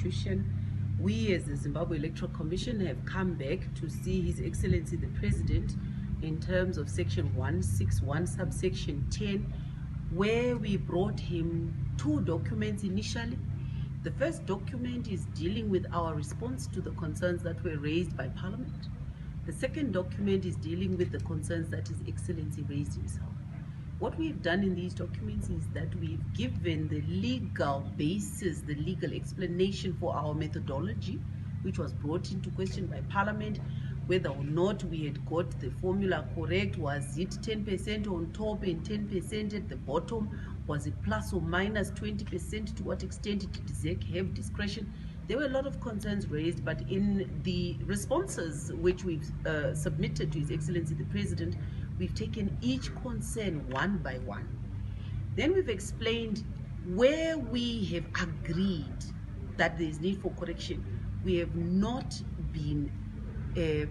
Constitution, we as the Zimbabwe Electoral Commission have come back to see His Excellency the President in terms of Section 161, subsection 10, where we brought him 2 documents initially. The first document is dealing with our response to the concerns that were raised by Parliament. The second document is dealing with the concerns that His Excellency raised himself. What we've done in these documents is that we've given the legal basis, the legal explanation for our methodology, which was brought into question by Parliament, whether or not we had got the formula correct. Was it 10% on top and 10% at the bottom? Was it plus or minus 20%? To what extent did IZEC have discretion? There were a lot of concerns raised, but in the responses which we've submitted to His Excellency the President, we've taken each concern one by one. Then we've explained where we have agreed that there is need for correction. We have not been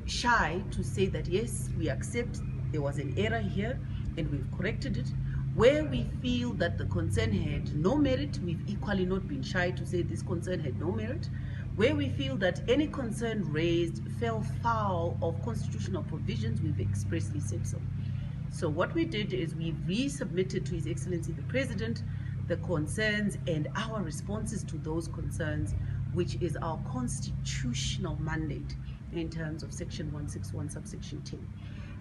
shy to say that yes, we accept there was an error here and we've corrected it. Where we feel that the concern had no merit, we've equally not been shy to say this concern had no merit. Where we feel that any concern raised fell foul of constitutional provisions, we've expressly said so. So what we did is we resubmitted to His Excellency the President the concerns and our responses to those concerns, which is our constitutional mandate in terms of Section 161, subsection 10.